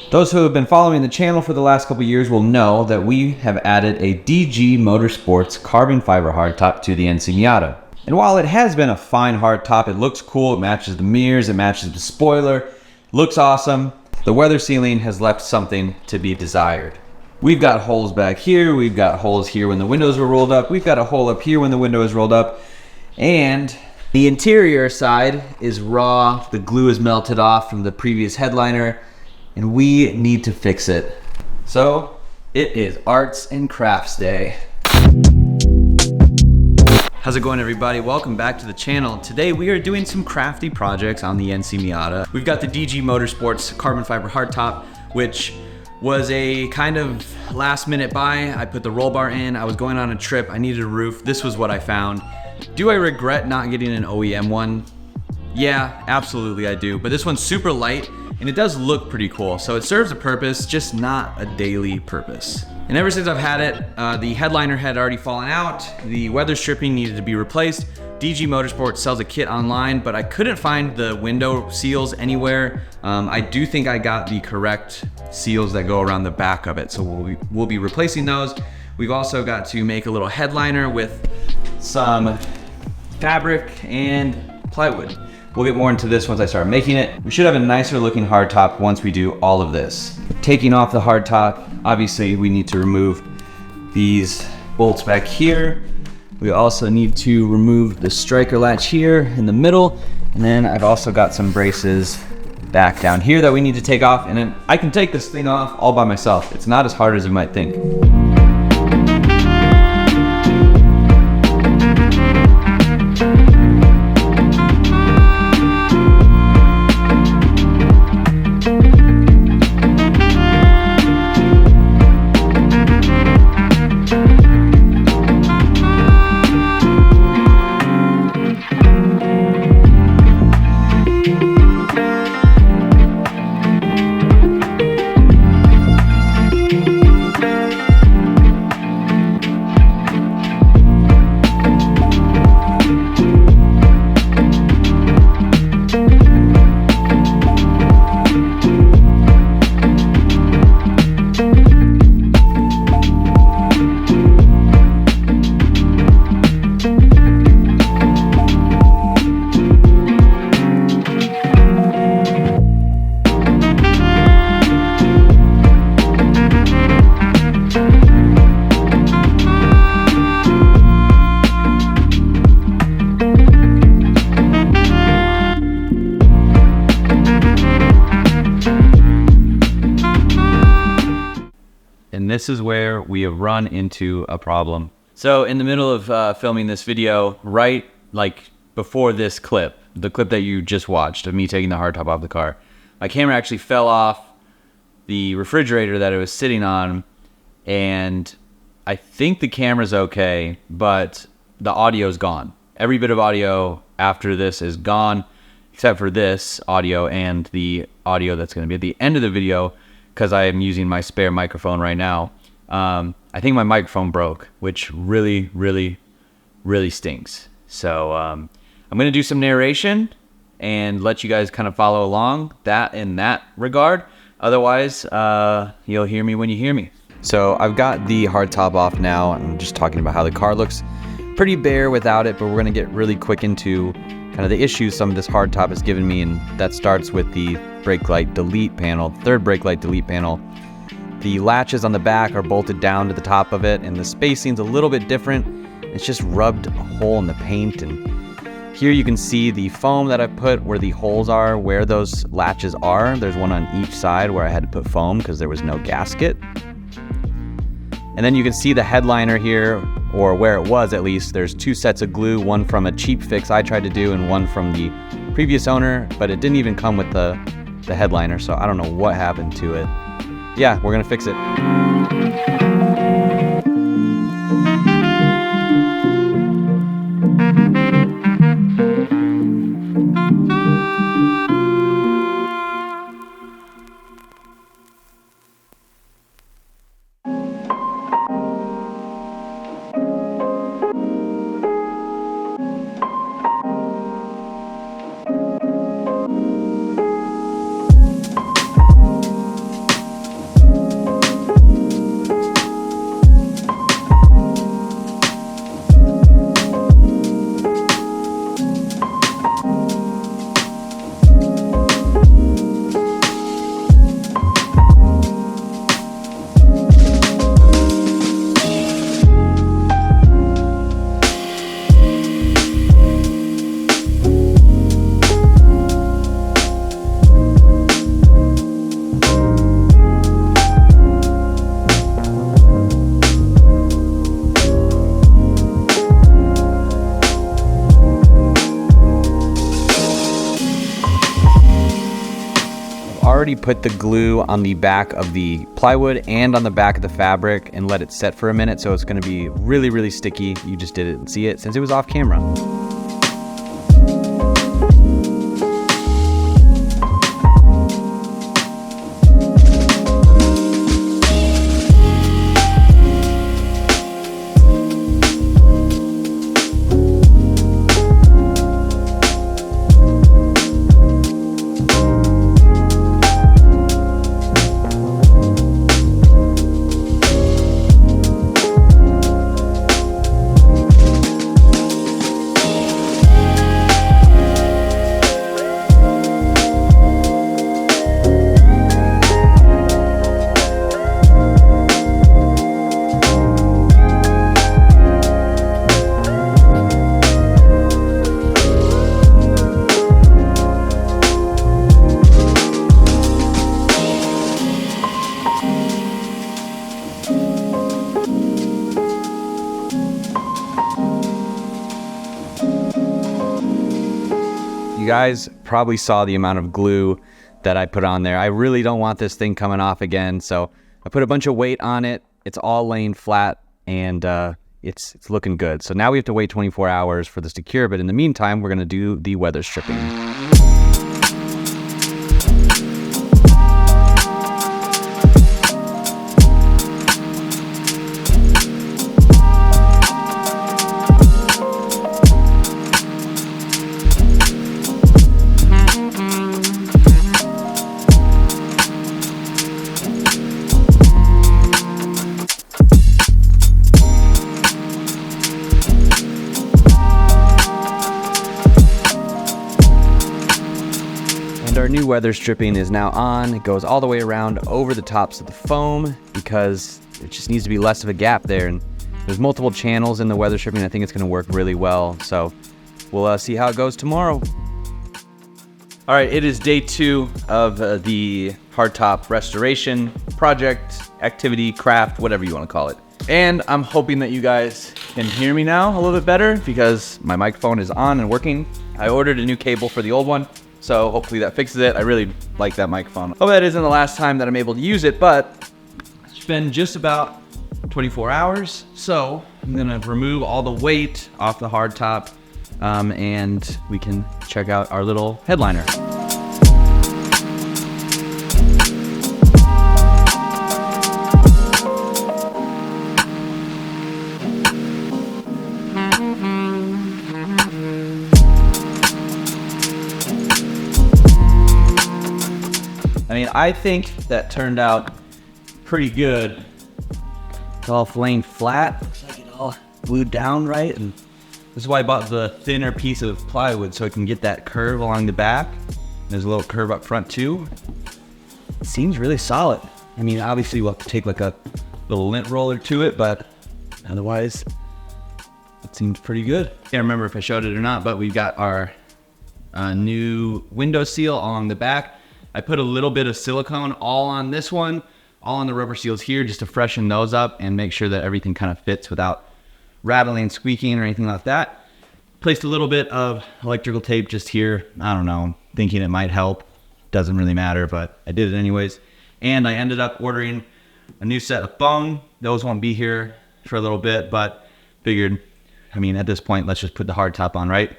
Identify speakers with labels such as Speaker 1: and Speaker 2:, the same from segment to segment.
Speaker 1: Those who have been following the channel for the last couple years will know that we have added a DG Motorsports carbon fiber hardtop to the NC Miata. And while it has been a fine hardtop, it looks cool, it matches the mirrors, it matches the spoiler, looks awesome, the weather sealing has left something to be desired. We've got holes back here, we've got holes here when the windows were rolled up, we've got a hole up here when the window is rolled up, and the interior side is raw, the glue is melted off from the previous headliner, and we need to fix it. So it is Arts and Crafts Day. How's it going, everybody? Welcome back to the channel. Today we are doing some crafty projects on the NC Miata. We've got the DG Motorsports carbon fiber hardtop, which was a kind of last minute buy. I put the roll bar in, I was going on a trip, I needed a roof. This was what I found. Do I regret not getting an OEM one? Yeah, absolutely I do, but this one's super light and it does look pretty cool. So it serves a purpose, just not a daily purpose. And ever since I've had it, the headliner had already fallen out, the weather stripping needed to be replaced. DG Motorsports sells a kit online, but I couldn't find the window seals anywhere. I do think I got the correct seals that go around the back of it, so we'll be replacing those. We've also got to make a little headliner with some fabric and plywood. We'll get more into this once I start making it. We should have a nicer looking hardtop once we do all of this. Taking off the hardtop, obviously we need to remove these bolts back here. We also need to remove the striker latch here in the middle. And then I've also got some braces back down here that we need to take off. And then I can take this thing off all by myself. It's not as hard as you might think. And this is where we have run into a problem. So in the middle of filming this video, right like before this clip, the clip that you just watched of me taking the hardtop off the car, my camera actually fell off the refrigerator that it was sitting on, and I think the camera's okay, but the audio's gone. Every bit of audio after this is gone, except for this audio and the audio that's gonna be at the end of the video, because I am using my spare microphone right now. I think my microphone broke, which really, really, really stinks. So I'm gonna do some narration and let you guys kind of follow along in that regard. Otherwise, you'll hear me when you hear me. So I've got the hardtop off now. I'm just talking about how the car looks pretty bare without it, but we're gonna get really quick into kind of the issues some of this hardtop has given me, and that starts with the brake light delete panel, third brake light delete panel. The latches on the back are bolted down to the top of it, and the spacing's a little bit different. It's just rubbed a hole in the paint, and here you can see the foam that I put where the holes are, where those latches are. There's one on each side where I had to put foam because there was no gasket. And then you can see the headliner here, or where it was at least. There's two sets of glue, one from a cheap fix I tried to do and one from the previous owner, but it didn't even come with the headliner, so I don't know what happened to it. Yeah, we're gonna fix it. put the glue on the back of the plywood and on the back of the fabric and let it set for a minute, so it's gonna be really, really sticky. You just didn't see it since it was off camera. You guys probably saw the amount of glue that I put on there. I really don't want this thing coming off again, so I put a bunch of weight on it. It's all laying flat, and it's looking good. So now we have to wait 24 hours for this to cure, but in the meantime, we're gonna do the weather stripping. Our new weather stripping is now on. It goes all the way around over the tops of the foam because it just needs to be less of a gap there, and there's multiple channels in the weather stripping. I think it's going to work really well, so we'll see how it goes tomorrow. All right, it is day 2 of the hardtop restoration project, activity, craft, whatever you want to call it. And I'm hoping that you guys can hear me now a little bit better because my microphone is on and working. I ordered a new cable for the old one, so hopefully that fixes it. I really like that microphone. Hope that isn't the last time that I'm able to use it, but it's been just about 24 hours. So I'm gonna remove all the weight off the hardtop, and we can check out our little headliner. I mean, I think that turned out pretty good. It's all laying flat. Looks like it all glued down right. And this is why I bought the thinner piece of plywood, so I can get that curve along the back. There's a little curve up front too. It seems really solid. I mean, obviously we'll have to take like a little lint roller to it, but otherwise it seems pretty good. Can't remember if I showed it or not, but we've got our new window seal along the back. I put a little bit of silicone all on this one, all on the rubber seals here, just to freshen those up and make sure that everything kind of fits without rattling, squeaking, or anything like that. Placed a little bit of electrical tape just here. I don't know, thinking it might help. Doesn't really matter, but I did it anyways. And I ended up ordering a new set of foam. Those won't be here for a little bit, but figured, I mean, at this point, let's just put the hardtop on, right?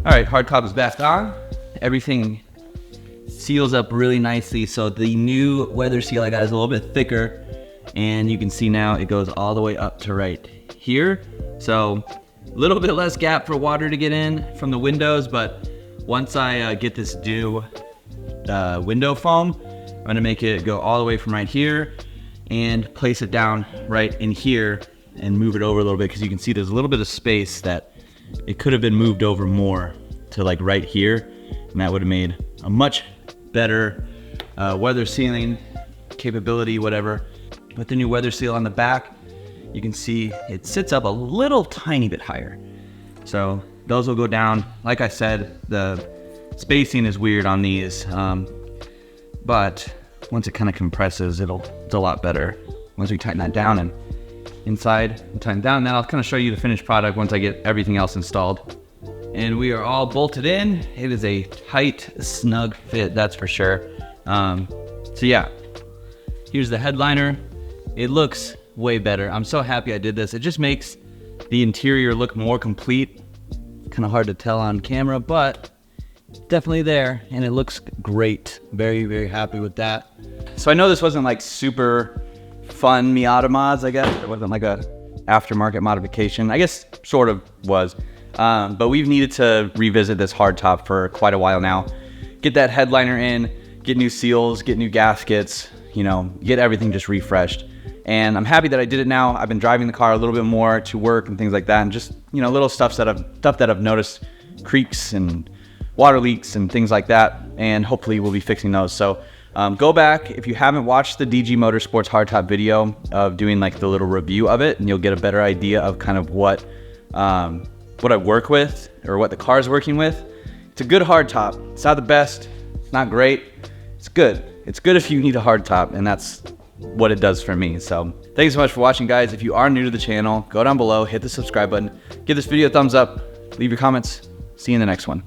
Speaker 1: All right, hardtop is back on. Everything seals up really nicely. So the new weather seal I got is a little bit thicker, and you can see now it goes all the way up to right here. So a little bit less gap for water to get in from the windows, but once I get this new window foam, I'm gonna make it go all the way from right here and place it down right in here and move it over a little bit, because you can see there's a little bit of space that it could have been moved over more to like right here, and that would have made a much better weather sealing capability, whatever. With the new weather seal on the back, you can see it sits up a little tiny bit higher. So those will go down. Like I said, the spacing is weird on these, but once it kind of compresses, it's a lot better. Once we tighten that down and inside and tighten down, then I'll kind of show you the finished product once I get everything else installed. And we are all bolted in. It is a tight, snug fit, that's for sure. So yeah, here's the headliner. It looks way better. I'm so happy I did this. It just makes the interior look more complete. Kind of hard to tell on camera, but definitely there, and it looks great. Very, very happy with that. So I know this wasn't like super fun Miata mods, I guess. It wasn't like a aftermarket modification. I guess sort of was. But we've needed to revisit this hardtop for quite a while now. Get that headliner in, get new seals, get new gaskets, you know, get everything just refreshed. And I'm happy that I did it now. I've been driving the car a little bit more to work and things like that, and just, you know, little stuff that I've noticed, creaks and water leaks and things like that, and hopefully we'll be fixing those. So go back if you haven't watched the DG Motorsports hardtop video of doing like the little review of it, and you'll get a better idea of kind of what I work with, or what the car is working with. It's a good hardtop. It's not the best, it's not great, it's good. It's good if you need a hardtop, and that's what it does for me. So thanks so much for watching, guys. If you are new to the channel, go down below, hit the subscribe button, give this video a thumbs up, leave your comments. See you in the next one.